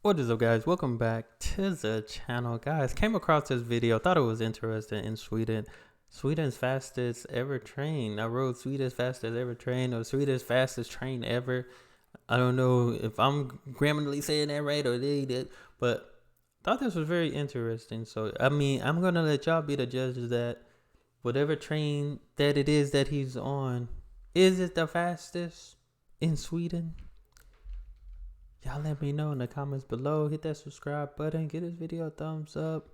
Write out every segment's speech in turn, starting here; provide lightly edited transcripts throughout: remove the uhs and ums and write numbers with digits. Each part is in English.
What is up, guys? Welcome back to the channel. Guys, came across this video, thought it was interesting. In Sweden's fastest ever train. I rode Sweden's fastest ever train, or Sweden's fastest train ever. I don't know if I'm grammatically saying that right or they did, but thought this was very interesting. So I'm gonna let y'all be the judges that whatever train that it is that he's on, is it the fastest in Sweden? Y'all let me know in the comments below. Hit that subscribe button. Give this video a thumbs up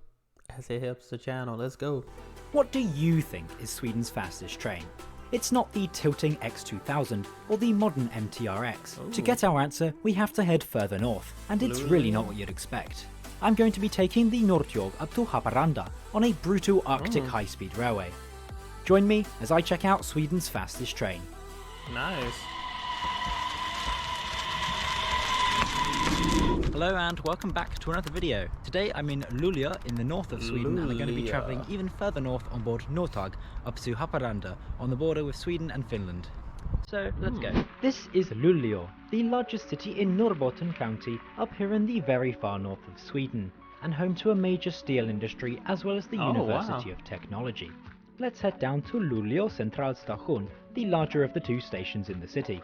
as it helps the channel. Let's go. What do you think is Sweden's fastest train? It's not the tilting X2000 or the modern MTRX. Ooh. To get our answer, we have to head further north, and it's really not what you'd expect. I'm going to be taking the Norrtåg up to Haparanda on a brutal Arctic high-speed railway. Join me as I check out Sweden's fastest train. Nice. Hello and welcome back to another video. Today I'm in Luleå in the north of Sweden, and I'm going to be travelling even further north on board Norrtag up to Haparanda on the border with Sweden and Finland. So let's go. This is Luleå, the largest city in Norrbotten county up here in the very far north of Sweden, and home to a major steel industry as well as the University of Technology. Let's head down to Luleå Centralstation, the larger of the two stations in the city.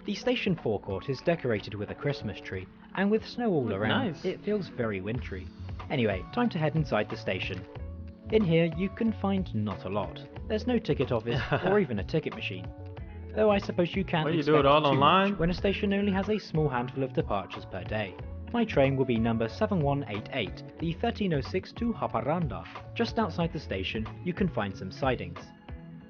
The station forecourt is decorated with a Christmas tree, and with snow all around, it feels very wintry. Anyway, time to head inside the station. In here you can find not a lot. There's no ticket office or even a ticket machine. Though I suppose you can't expect do it all too online much when a station only has a small handful of departures per day. My train will be number 7188, the 1306 to Haparanda. Just outside the station you can find some sidings.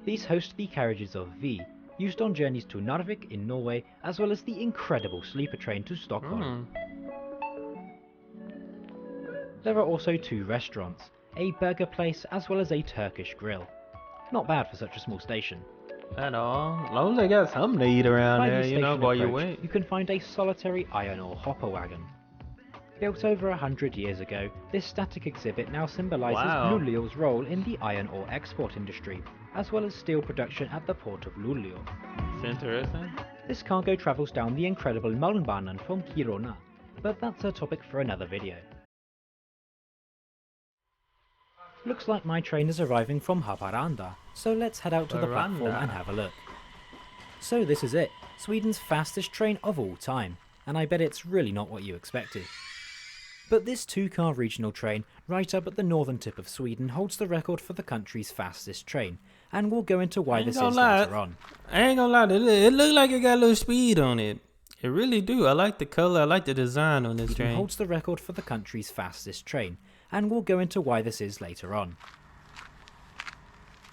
These host the carriages of V, used on journeys to Narvik in Norway, as well as the incredible sleeper train to Stockholm. There are also two restaurants, a burger place as well as a Turkish grill. Not bad for such a small station. At all. As long as they got something to eat around By there, the you know, station while you approach, wait. you can find a solitary iron ore hopper wagon. Built over 100 years ago, this static exhibit now symbolises Luleå's role in the iron ore export industry, as well as steel production at the port of Luleå. It's interesting. This cargo travels down the incredible Malmbanan from Kiruna, but that's a topic for another video. Looks like my train is arriving from Haparanda, so let's head out to the platform and have a look. So this is it, Sweden's fastest train of all time, and I bet it's really not what you expected. But this two-car regional train, right up at the northern tip of Sweden, holds the record for the country's fastest train, and we'll go into why this is later on. I ain't gonna lie, it look like it got a little speed on it. It really do. I like the color, I like the design on this train. It holds the record for the country's fastest train, and we'll go into why this is later on.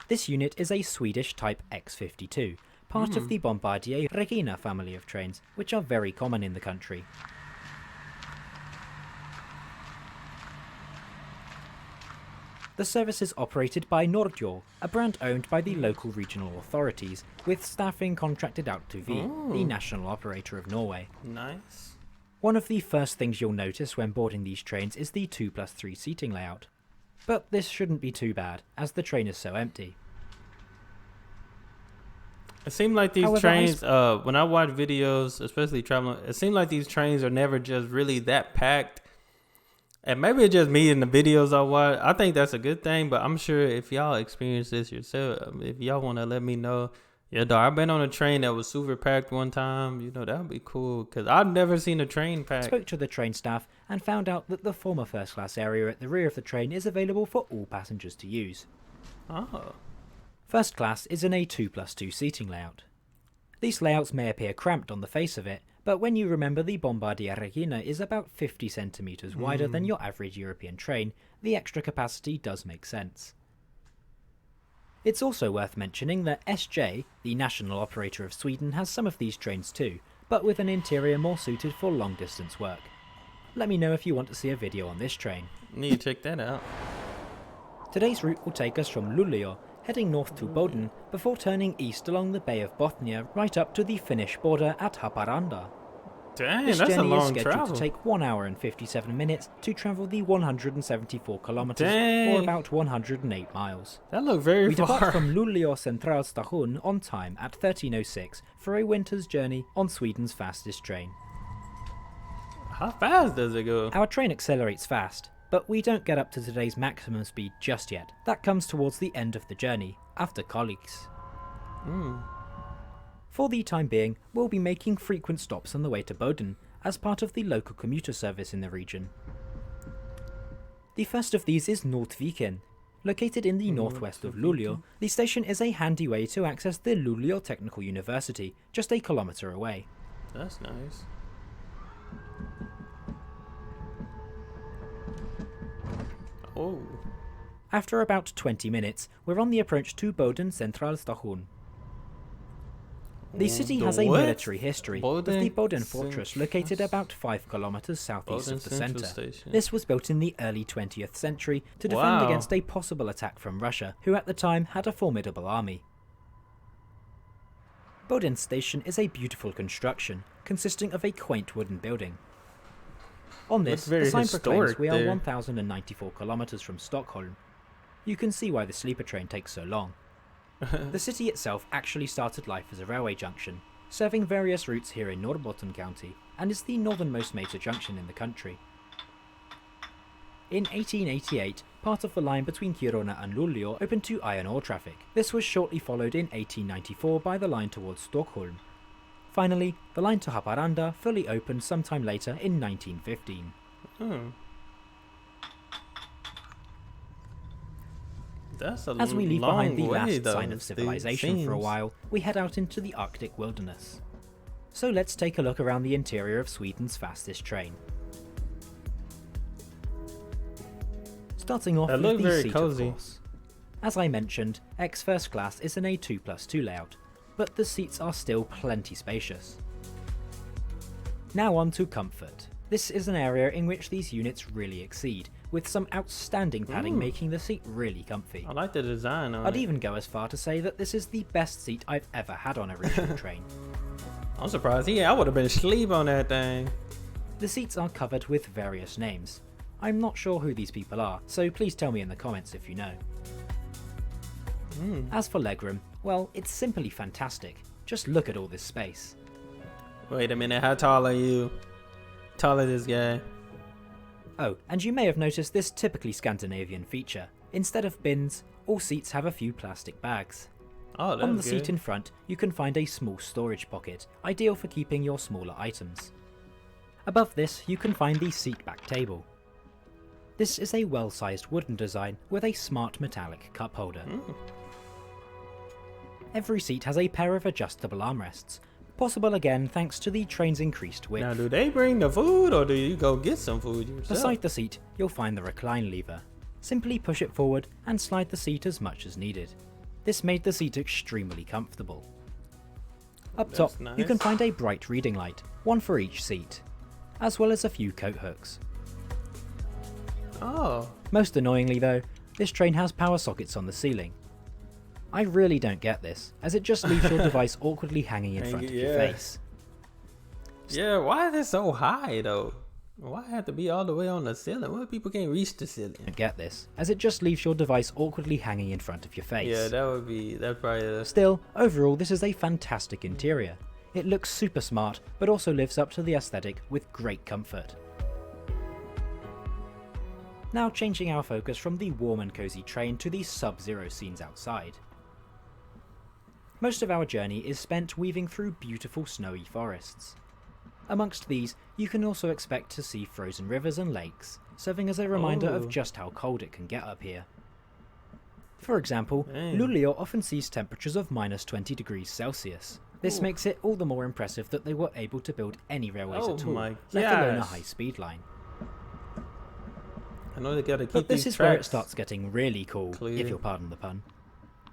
This unit is a Swedish Type X52, part of the Bombardier Regina family of trains, which are very common in the country. The service is operated by Norrtåg, a brand owned by the local regional authorities, with staffing contracted out to V, the national operator of Norway. Nice. One of the first things you'll notice when boarding these trains is the 2+3 seating layout. But this shouldn't be too bad, as the train is so empty. It seemed like these trains, when I watch videos, especially traveling, it seemed like these trains are never just really that packed. And maybe it's just me in the videos I watch. I think that's a good thing, but I'm sure if y'all experience this yourself, if y'all want to let me know. Yeah, dog, I've been on a train that was super packed one time. You know, that would be cool, because I've never seen a train packed. Spoke to the train staff and found out that the former first class area at the rear of the train is available for all passengers to use. Oh. First class is in a 2+2 seating layout. These layouts may appear cramped on the face of it, but when you remember the Bombardier Regina is about 50 centimetres wider than your average European train, the extra capacity does make sense. It's also worth mentioning that SJ, the national operator of Sweden, has some of these trains too, but with an interior more suited for long distance work. Let me know if you want to see a video on this train. Need to check that out. Today's route will take us from Luleå, heading north to Boden, before turning east along the Bay of Bothnia right up to the Finnish border at Haparanda. Dang, this that's a journey long is scheduled travel. to take 1 hour and 57 minutes to travel the 174 kilometers, or about 108 miles. That looked very far. We depart from Luleå Centralstation on time at 13:06 for a winter's journey on Sweden's fastest train. How fast does it go? Our train accelerates fast, but we don't get up to today's maximum speed just yet. That comes towards the end of the journey, after Kalix. For the time being, we'll be making frequent stops on the way to Boden, as part of the local commuter service in the region. The first of these is Norrtåg. Located in the northwest of Luleå, the station is a handy way to access the Luleå Technical University, just a kilometre away. That's nice. Oh. After about 20 minutes, we're on the approach to Boden Centralstation. The city has a military history, with the Boden Fortress located about 5 kilometers southeast of the centre. This was built in the early 20th century to defend against a possible attack from Russia, who at the time had a formidable army. Boden Station is a beautiful construction, consisting of a quaint wooden building. On this, the sign proclaims we are 1,094 kilometers from Stockholm. You can see why the sleeper train takes so long. The city itself actually started life as a railway junction, serving various routes here in Norrbotten County, and is the northernmost major junction in the country. In 1888, part of the line between Kiruna and Luleå opened to iron ore traffic. This was shortly followed in 1894 by the line towards Stockholm. Finally, the line to Haparanda fully opened sometime later in 1915. As we leave behind the last sign of civilization for a while, we head out into the Arctic wilderness. So let's take a look around the interior of Sweden's fastest train. Starting off with the seat, of course. As I mentioned, X First Class is in a 2+2 layout, but the seats are still plenty spacious. Now on to comfort. This is an area in which these units really exceed, with some outstanding padding making the seat really comfy. I like the design on it. I'd even go as far to say that this is the best seat I've ever had on a regional train. I'm surprised. I would have been asleep on that thing. The seats are covered with various names. I'm not sure who these people are, so please tell me in the comments if you know. As for legroom, well, it's simply fantastic. Just look at all this space. Wait a minute, how tall are you? Tall is this guy? Oh, and you may have noticed this typically Scandinavian feature. Instead of bins, all seats have a few plastic bags. Oh, that's On the good. seat in front, you can find a small storage pocket, ideal for keeping your smaller items. Above this, you can find the seat back table. This is a well-sized wooden design with a smart metallic cup holder. Every seat has a pair of adjustable armrests, possible again thanks to the train's increased width. Now, do they bring the food or do you go get some food yourself? Beside the seat, you'll find the recline lever. Simply push it forward and slide the seat as much as needed. This made the seat extremely comfortable. Up top, you can find a bright reading light, one for each seat, as well as a few coat hooks. Oh. Most annoyingly though, this train has power sockets on the ceiling. I really don't get this, as it just leaves your device awkwardly hanging in front of your face. Yeah, why is it so high though? Why have to be all the way on the ceiling? Why people can't reach the ceiling? Don't get this, as it just leaves your device awkwardly hanging in front of your face. Yeah, that's probably Still, overall this is a fantastic interior. It looks super smart, but also lives up to the aesthetic with great comfort. Now changing our focus from the warm and cozy train to the sub-zero scenes outside. Most of our journey is spent weaving through beautiful snowy forests. Amongst these, you can also expect to see frozen rivers and lakes, serving as a reminder of just how cold it can get up here. For example, Luleå often sees temperatures of -20 degrees Celsius. This makes it all the more impressive that they were able to build any railways at all, let alone a high-speed line. I know they gotta keep But this these is where it tracks starts getting really cool, clear. if you'll pardon the pun.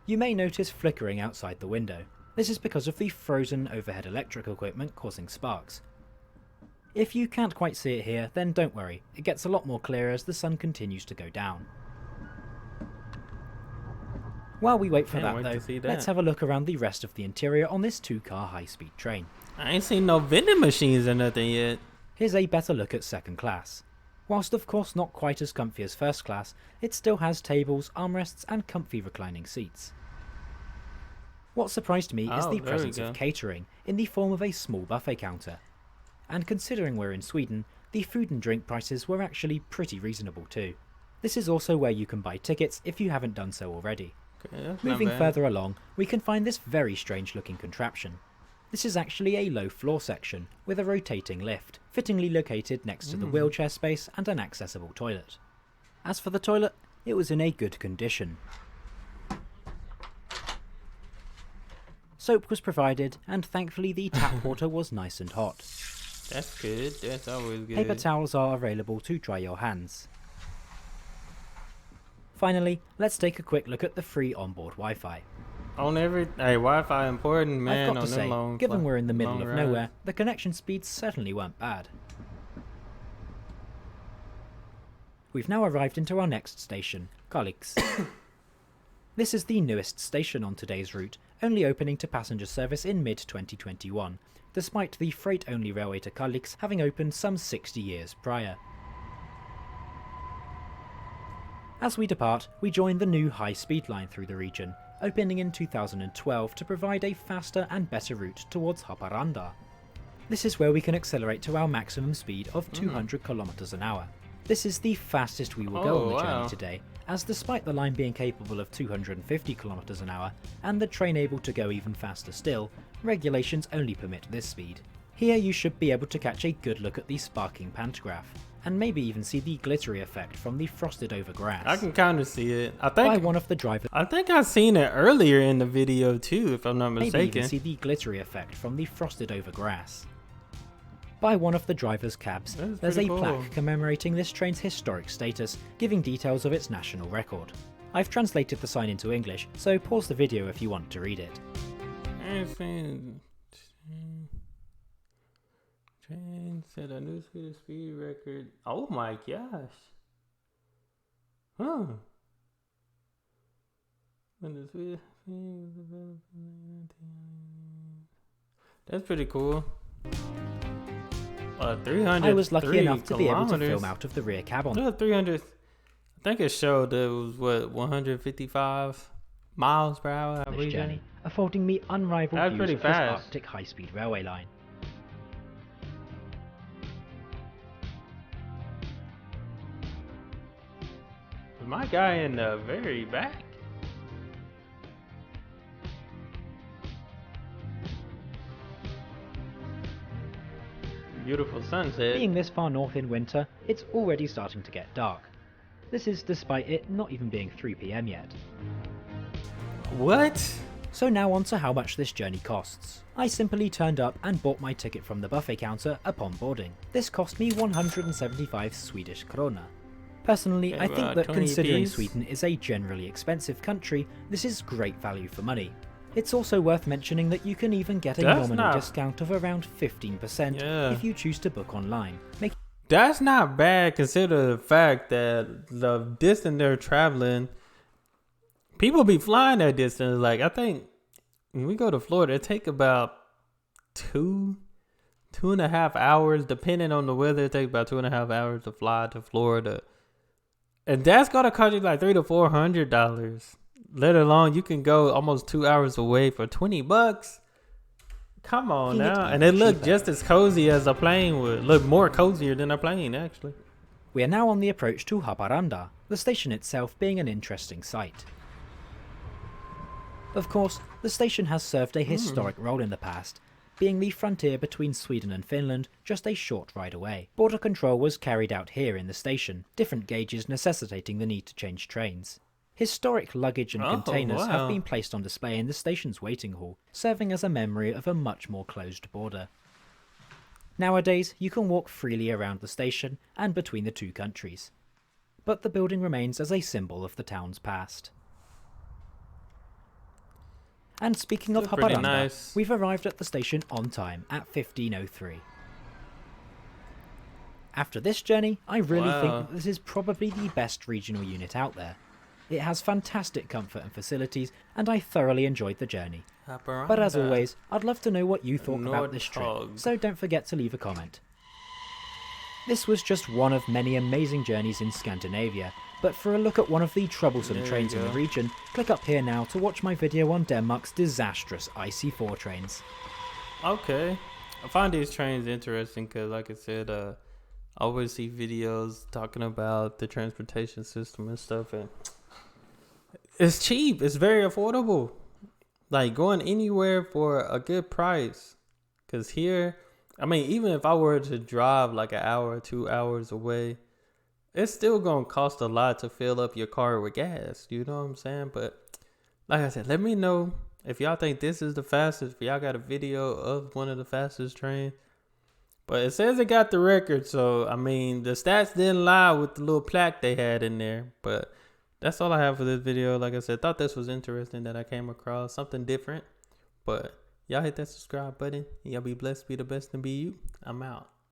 You may notice flickering outside the window. This is because of the frozen overhead electrical equipment causing sparks. If you can't quite see it here, then don't worry, it gets a lot more clear as the sun continues to go down. While we wait for that though, let's have a look around the rest of the interior on this 2-car high-speed train. I ain't seen no vending machines or nothing yet. Here's a better look at second class. Whilst of course not quite as comfy as first class, it still has tables, armrests and comfy reclining seats. What surprised me is the presence of catering in the form of a small buffet counter. And considering we're in Sweden, the food and drink prices were actually pretty reasonable too. This is also where you can buy tickets if you haven't done so already. Okay, Moving further along, we can find this very strange looking contraption. This is actually a low floor section with a rotating lift, fittingly located next to the wheelchair space and an accessible toilet. As for the toilet, it was in a good condition. Soap was provided, and thankfully the tap water was nice and hot. That's good. That's always good. Paper towels are available to dry your hands. Finally, let's take a quick look at the free onboard Wi-Fi. Hey, Wi-Fi important, man. I've got to say, given we're in the middle of nowhere, the connection speeds certainly weren't bad. We've now arrived into our next station, Kalix. This is the newest station on today's route, only opening to passenger service in mid-2021, despite the freight-only railway to Kalix having opened some 60 years prior. As we depart, we join the new high-speed line through the region, opening in 2012 to provide a faster and better route towards Haparanda. This is where we can accelerate to our maximum speed of 200 km an hour. This is the fastest we will go on the journey today, as despite the line being capable of 250 km an hour, and the train able to go even faster still, regulations only permit this speed. Here you should be able to catch a good look at the sparking pantograph, and maybe even see the glittery effect from the frosted over grass. I can kind of see it. By one of the drivers. I think I've seen it earlier in the video too, if I'm not mistaken. Maybe even see the glittery effect from the frosted over grass. By one of the driver's cabs, there's a plaque commemorating this train's historic status, giving details of its national record. I've translated the sign into English, so pause the video if you want to read it. Train set a new speed record. Oh my gosh. Huh. That's pretty cool. 300. I was lucky enough to be able to film out of the rear cab on 300. I think it showed that it was what, 155 miles per hour. This journey, affording me unrivaled views of this Arctic high-speed railway line. My guy in the very back. Beautiful sunset. Being this far north in winter, it's already starting to get dark. This is despite it not even being 3 PM yet. What? So now on to how much this journey costs. I simply turned up and bought my ticket from the buffet counter upon boarding. This cost me 175 Swedish krona. Personally, I think that considering Sweden is a generally expensive country, this is great value for money. It's also worth mentioning that you can even get a nominal discount of around 15% if you choose to book online. That's not bad considering the fact that the distance they're traveling, people be flying that distance. Like, I think when we go to Florida, it take about 2.5 hours, depending on the weather. It takes about 2.5 hours to fly to Florida. And that's gonna cost you like $300 to $400. Let alone you can go almost 2 hours away for $20. Come on now, and it looked just as cozy as a plane would. Look more cozier than a plane, actually. We are now on the approach to Haparanda, the station itself being an interesting sight. Of course, the station has served a historic role in the past, being the frontier between Sweden and Finland, just a short ride away. Border control was carried out here in the station, different gauges necessitating the need to change trains. Historic luggage and containers have been placed on display in the station's waiting hall, serving as a memory of a much more closed border. Nowadays, you can walk freely around the station and between the two countries, but the building remains as a symbol of the town's past. And speaking of Haparanda, we've arrived at the station on time at 15:03. After this journey, I really think that this is probably the best regional unit out there. It has fantastic comfort and facilities, and I thoroughly enjoyed the journey. Haparanda. But as always, I'd love to know what you thought about this trip, so don't forget to leave a comment. This was just one of many amazing journeys in Scandinavia, but for a look at one of the troublesome trains in the region, click up here now to watch my video on Denmark's disastrous IC4 trains. Okay, I find these trains interesting because, like I said, I always see videos talking about the transportation system and stuff, and it's cheap. It's very affordable. Like going anywhere for a good price. Cause here, I mean, even if I were to drive like an hour or 2 hours away, it's still gonna cost a lot to fill up your car with gas. You know what I'm saying? But like I said, let me know if y'all think this is the fastest. If y'all got a video of one of the fastest trains. But it says it got the record, so I mean the stats didn't lie with the little plaque they had in there. But that's all I have for this video. Like I said, thought this was interesting that I came across something different. But y'all hit that subscribe button. Y'all be blessed, be the best, and be you. I'm out.